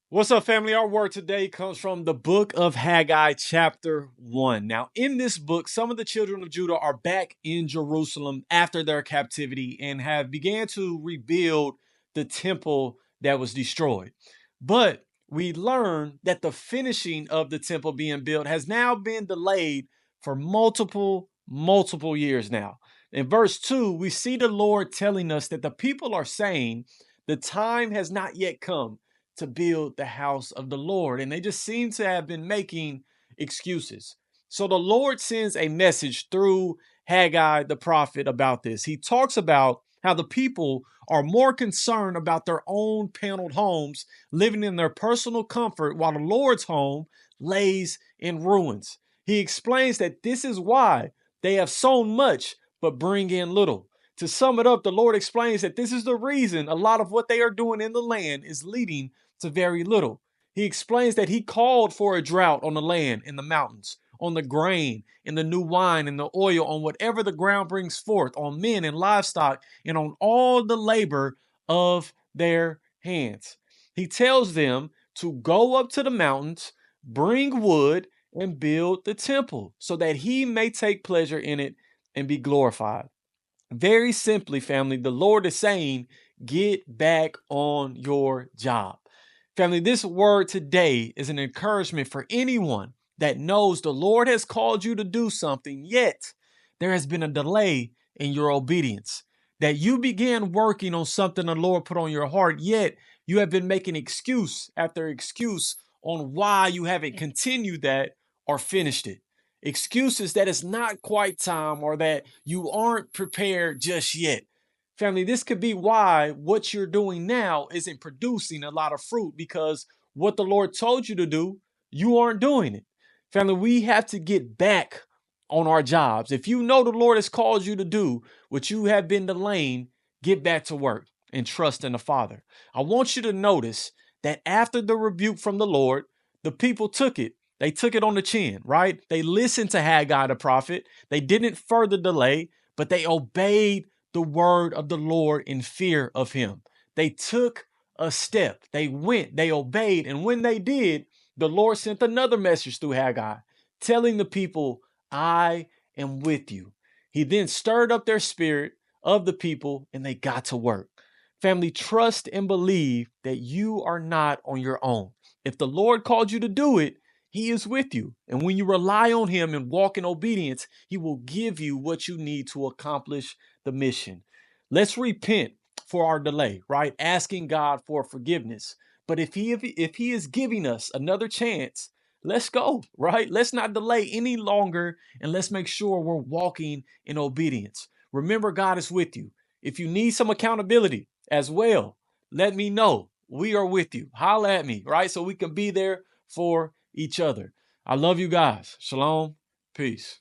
What's up, family? Our word today comes from the book of Haggai, chapter 1. Now, in this book, some of the children of Judah are back in Jerusalem after their captivity and have began to rebuild the temple that was destroyed. But we learn that the finishing of the temple being built has now been delayed for multiple years now. In verse 2, we see the Lord telling us that the people are saying the time has not yet come to build the house of the Lord. And they just seem to have been making excuses. So the Lord sends a message through Haggai the prophet about this. He talks about how the people are more concerned about their own paneled homes, living in their personal comfort, while the Lord's home lays in ruins. He explains that this is why they have sown much but bring in little. To sum it up, the Lord explains that this is the reason a lot of what they are doing in the land is leading to very little. He explains that he called for a drought on the land, in the mountains, on the grain, in the new wine, and the oil, on whatever the ground brings forth, on men and livestock, and on all the labor of their hands. He tells them to go up to the mountains, bring wood, and build the temple so that he may take pleasure in it and be glorified. Very simply, family, the Lord is saying, get back on your job. Family, this word today is an encouragement for anyone that knows the Lord has called you to do something, yet there has been a delay in your obedience. That you began working on something the Lord put on your heart, yet you have been making excuse after excuse on why you haven't continued that or finished it. Excuses that it's not quite time or that you aren't prepared just yet. Family, this could be why what you're doing now isn't producing a lot of fruit because what the Lord told you to do, you aren't doing it. Family, we have to get back on our jobs. If you know the Lord has called you to do what you have been delaying, get back to work and trust in the Father. I want you to notice that after the rebuke from the Lord, the people took it. They took it on the chin, right? They listened to Haggai the prophet. They didn't further delay, but they obeyed the word of the Lord in fear of him. They took a step. They went, they obeyed. And when they did, the Lord sent another message through Haggai, telling the people, I am with you. He then stirred up their spirit of the people and they got to work. Family, trust and believe that you are not on your own. If the Lord called you to do it, he is with you. And when you rely on him and walk in obedience, he will give you what you need to accomplish the mission. Let's repent for our delay, right? Asking God for forgiveness. But if he is giving us another chance, let's go, right? Let's not delay any longer and let's make sure we're walking in obedience. Remember, God is with you. If you need some accountability as well, let me know. We are with you. Holla at me, right? So we can be there for each other. I love you guys. Shalom. Peace.